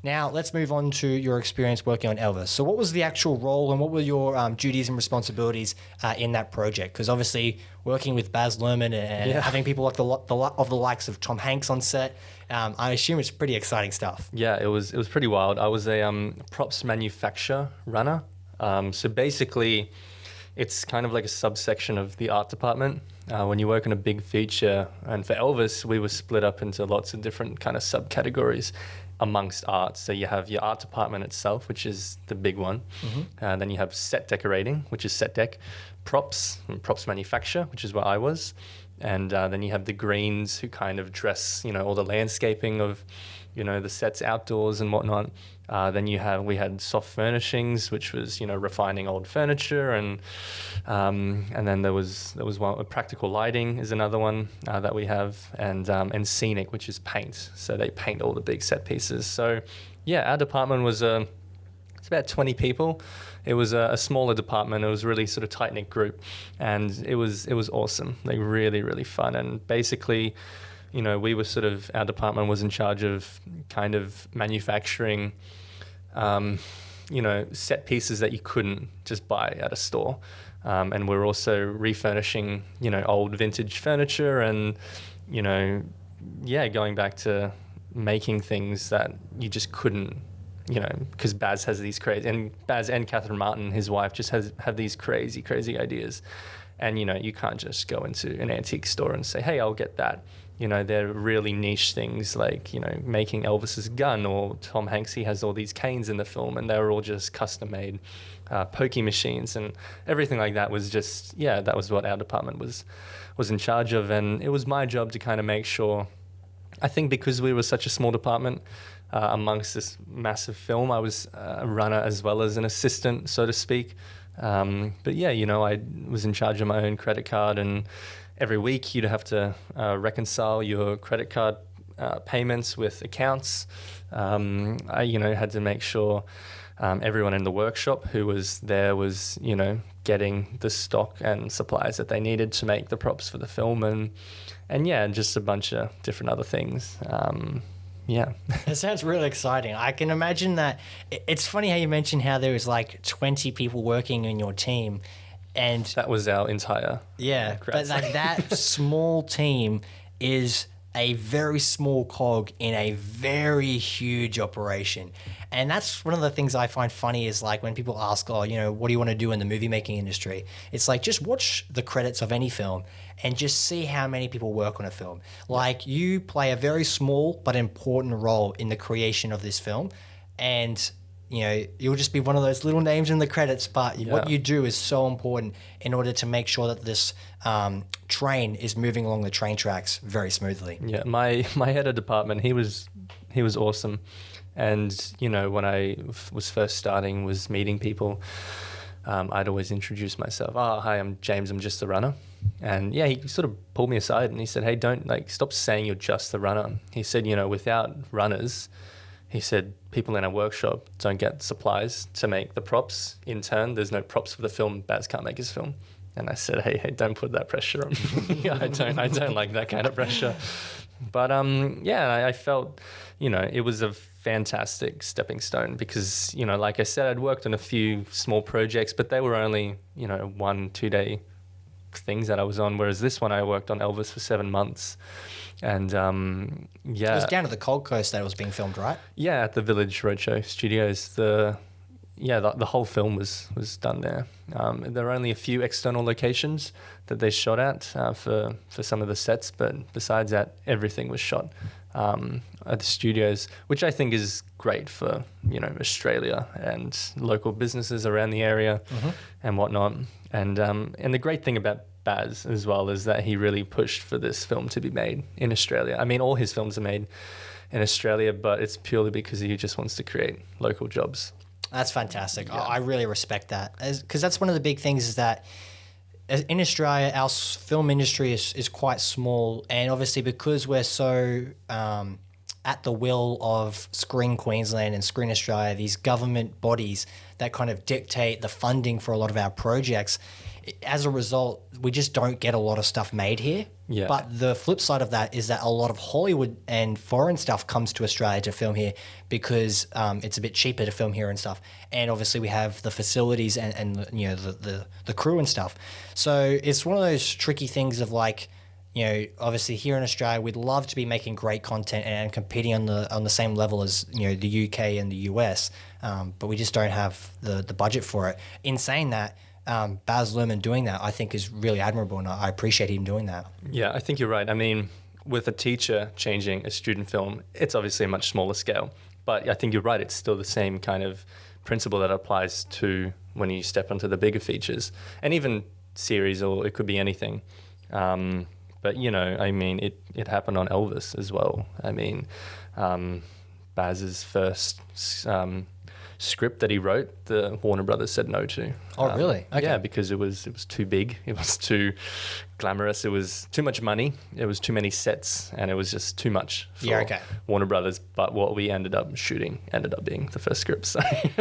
Now, let's move on to your experience working on Elvis. So what was the actual role and what were your duties and responsibilities in that project? Because obviously working with Baz Luhrmann and having people like the likes of Tom Hanks on set, I assume it's pretty exciting stuff. Yeah, it was pretty wild. I was a props manufacturer runner. So basically, it's kind of like a subsection of the art department. When you work on a big feature, and for Elvis, we were split up into lots of different kind of subcategories amongst art. So you have your art department itself, which is the big one. Mm-hmm. Then you have set decorating, which is set dec, props, and props manufacture, which is what I was. And then you have the greens who kind of dress, all the landscaping of, the sets outdoors and whatnot. Then we had soft furnishings, which was, refining old furniture. And then there was one, practical lighting is another one that we have. And scenic, which is paint. So they paint all the big set pieces. So yeah, our department was it's about 20 people. It was a smaller department. It was a really sort of tight-knit group, and it was awesome. Like really, really fun. And basically, we were our department was in charge of kind of manufacturing, set pieces that you couldn't just buy at a store. And we're also refurnishing, old vintage furniture and, going back to making things that you just couldn't, because Baz has these crazy, and Baz and Catherine Martin, his wife, just have these crazy ideas. And, you can't just go into an antique store and say, hey, I'll get that. They're really niche things like, making Elvis's gun, or Tom Hanks, he has all these canes in the film, and they were all just custom-made pokey machines, and everything like that was just, that was what our department was in charge of. And it was my job to kind of make sure, I think because we were such a small department, amongst this massive film, I was a runner as well as an assistant, so to speak. But yeah, I was in charge of my own credit card, and every week you'd have to reconcile your credit card payments with accounts. I, had to make sure everyone in the workshop who was there was, getting the stock and supplies that they needed to make the props for the film, and just a bunch of different other things. Yeah. It sounds really exciting. I can imagine that. It's funny how you mentioned how there was like 20 people working in your team, and that was our entire but like that small team is a very small cog in a very huge operation. And that's one of the things I find funny is like when people ask, what do you want to do in the movie making industry? It's like, just watch the credits of any film and just see how many people work on a film. Like, you play a very small but important role in the creation of this film. And, you'll just be one of those little names in the credits, but what you do is so important in order to make sure that this train is moving along the train tracks very smoothly. Yeah, my head of department, he was awesome. And, when I was first starting, was meeting people, I'd always introduce myself. Oh, hi, I'm James, I'm just the runner. And he sort of pulled me aside and he said, hey, don't stop saying you're just the runner. He said, without runners, he said, people in our workshop don't get supplies to make the props. In turn, there's no props for the film. Baz can't make his film. And I said, hey, don't put that pressure on me. I don't like that kind of pressure. But I felt, it was a fantastic stepping stone because, like I said, I'd worked on a few small projects, but they were only, 1-2 day things that I was on. Whereas this one, I worked on Elvis for 7 months. And It was down at the Gold Coast that it was being filmed, right? Yeah, at the Village Roadshow Studios. The whole film was done there. There are only a few external locations that they shot at for some of the sets, but besides that, everything was shot at the studios, which I think is great for Australia and local businesses around the area and whatnot. And the great thing about Baz as well is that he really pushed for this film to be made in Australia. I mean, all his films are made in Australia, but it's purely because he just wants to create local jobs. That's fantastic. Yeah. I really respect that, because that's one of the big things is that in Australia, our film industry is quite small, and obviously because we're so at the will of Screen Queensland and Screen Australia, these government bodies that kind of dictate the funding for a lot of our projects, as a result, we just don't get a lot of stuff made here. Yeah. But the flip side of that is that a lot of Hollywood and foreign stuff comes to Australia to film here because it's a bit cheaper to film here and stuff. And obviously we have the facilities and you know the crew and stuff. So it's one of those tricky things of like, you know, obviously here in Australia, we'd love to be making great content and competing on the same level as, you know, the UK and the US, but we just don't have the budget for it. In saying that, Baz Luhrmann doing that, I think is really admirable, and I appreciate him doing that. Yeah, I think you're right. I mean, with a teacher changing a student film, it's obviously a much smaller scale, but I think you're right. It's still the same kind of principle that applies to when you step onto the bigger features, and even series, or it could be anything. But, you know, I mean, it happened on Elvis as well. I mean, Baz's first script that he wrote, the Warner Brothers said no to. Oh, really? Okay. Yeah, because it was too big. It was too glamorous. It was too much money. It was too many sets, and it was just too much for Warner Brothers. But what we ended up shooting ended up being the first script. So,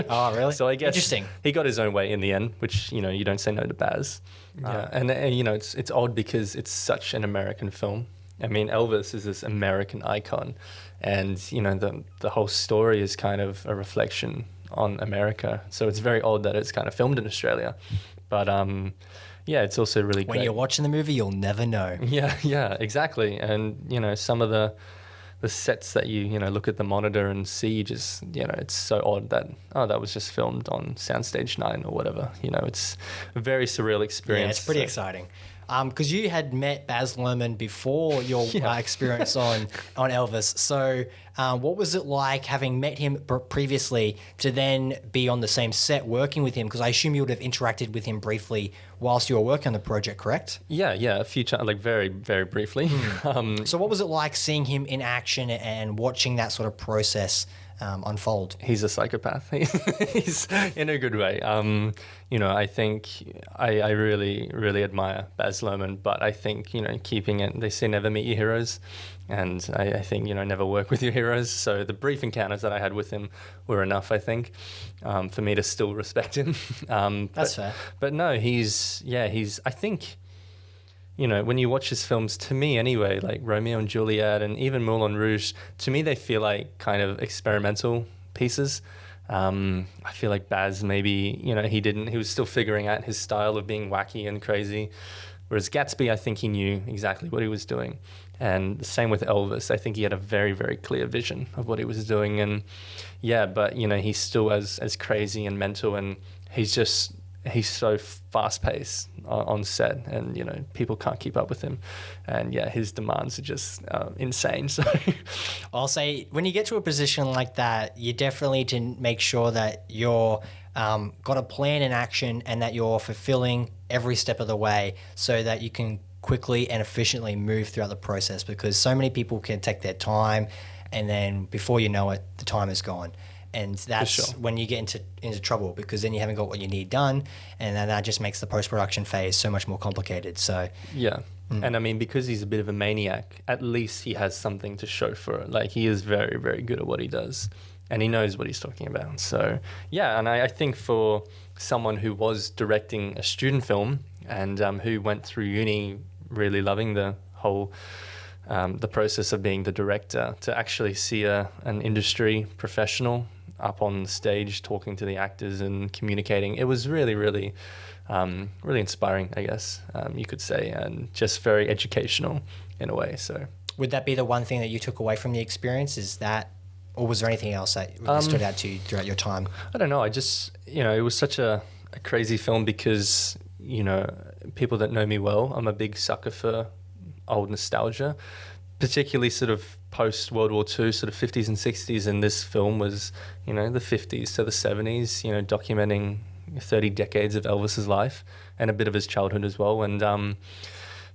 oh, really? So I guess interesting. He got his own way in the end, which, you know, you don't say no to Baz. Yeah. And you know, it's odd because it's such an American film. I mean, Elvis is this American icon, and, you know, the whole story is kind of a reflection on America. So it's very odd that it's kind of filmed in Australia. But yeah, it's also really great. When you're watching the movie, you'll never know. Yeah, exactly. And, you know, some of the sets that you know, look at the monitor and see, just, you know, it's so odd that, oh, that was just filmed on Soundstage 9 or whatever. You know, it's a very surreal experience. Yeah, it's pretty exciting. Because you had met Baz Luhrmann before your experience on Elvis. So what was it like having met him previously to then be on the same set working with him? Because I assume you would have interacted with him briefly whilst you were working on the project, correct? Yeah, a few times, like very, very briefly. So what was it like seeing him in action and watching that sort of process unfold? He's a psychopath. He's in a good way. You know, I think I really, really admire Baz Luhrmann, but I think, you know, keeping it, they say never meet your heroes. And I think, you know, never work with your heroes. So the brief encounters that I had with him were enough, I think, for me to still respect him. That's fair. But no, he's, I think, you know, when you watch his films, to me anyway, like Romeo and Juliet and even Moulin Rouge, to me they feel like kind of experimental pieces. I feel like Baz, maybe, you know, he was still figuring out his style of being wacky and crazy. Whereas Gatsby, I think he knew exactly what he was doing. And the same with Elvis. I think he had a very, very clear vision of what he was doing. And yeah, but, you know, he's still as crazy and mental, and he's so fast-paced on set, and, you know, people can't keep up with him. And yeah, his demands are just insane. So I'll say, when you get to a position like that, you definitely need to make sure that you're got a plan in action and that you're fulfilling every step of the way so that you can quickly and efficiently move throughout the process, because so many people can take their time and then before you know it, the time is gone. And that's when you get into trouble, because then you haven't got what you need done, and then that just makes the post-production phase so much more complicated. So yeah. And I mean, because he's a bit of a maniac, at least he has something to show for it. Like, he is very, very good at what he does, and he knows what he's talking about. So yeah, and I think for someone who was directing a student film and who went through uni really loving the whole the process of being the director, to actually see an industry professional up on the stage talking to the actors and communicating, it was really, really, really inspiring, I guess you could say, and just very educational in a way. So would that be the one thing that you took away from the experience? Is that, or was there anything else that really stood out to you throughout your time? I don't know. I just, you know, it was such a crazy film because, you know, people that know me well, I'm a big sucker for old nostalgia, particularly sort of post World War II, sort of 50s and 60s. And this film was, you know, the 50s to the 70s, you know, documenting 30 decades of Elvis's life and a bit of his childhood as well. And,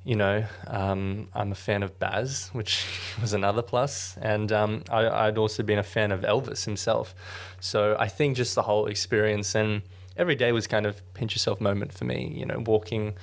you know, I'm a fan of Baz, which was another plus. And I'd also been a fan of Elvis himself. So I think just the whole experience, and every day was kind of pinch yourself moment for me, you know, walking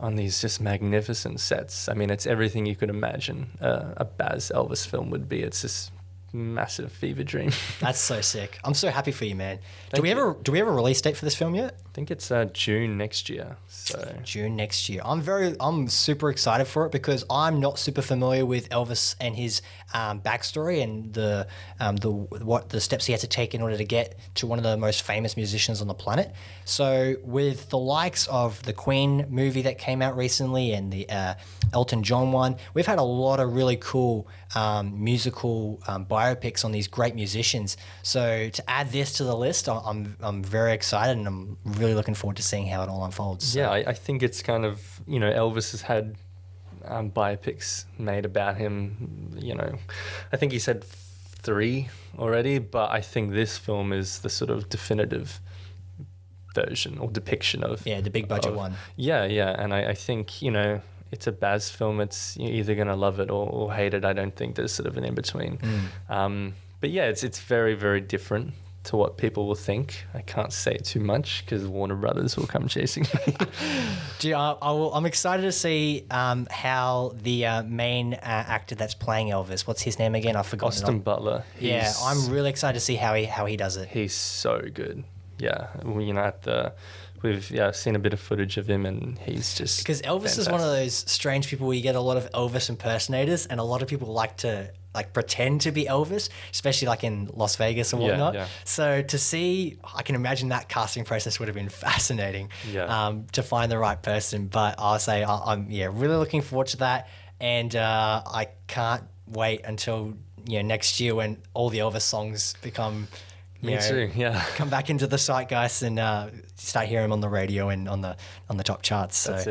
on these just magnificent sets. I mean, it's everything you could imagine a Baz Elvis film would be. It's this massive fever dream. That's so sick. I'm so happy for you, man. Do we have a release date for this film yet? think it's June next year. So June next year. I'm super excited for it because I'm not super familiar with Elvis and his backstory and the steps he had to take in order to get to one of the most famous musicians on the planet. So with the likes of the Queen movie that came out recently and the Elton John one, we've had a lot of really cool musical biopics on these great musicians. So to add this to the list, I'm very excited and I'm really looking forward to seeing how it all unfolds. So. Yeah, I think it's kind of, Elvis has had biopics made about him, I think he said 3 already, but I think this film is the sort of definitive version or depiction of... Yeah, the big budget one. Yeah, and I think, it's a Baz film. It's you're either going to love it or hate it. I don't think there's sort of an in-between. But yeah, it's very, very different to what people will think. I can't say too much because Warner Brothers will come chasing me. I'm excited to see how the main actor that's playing Elvis, what's his name again? I've forgotten. Austin Butler. Yeah, I'm really excited to see how he does it. He's so good. Yeah, we've seen a bit of footage of him, and he's just because Elvis fantastic. is one of those strange people where you get a lot of Elvis impersonators, and a lot of people like to pretend to be Elvis, especially like in Las Vegas and whatnot. Yeah. So to see, I can imagine that casting process would have been fascinating. To find the right person. But I'll say I'm really looking forward to that, and I can't wait until next year when all the Elvis songs become. Me too. Yeah. Come back into the zeitgeist and start hearing them on the radio and on the top charts. So That's it.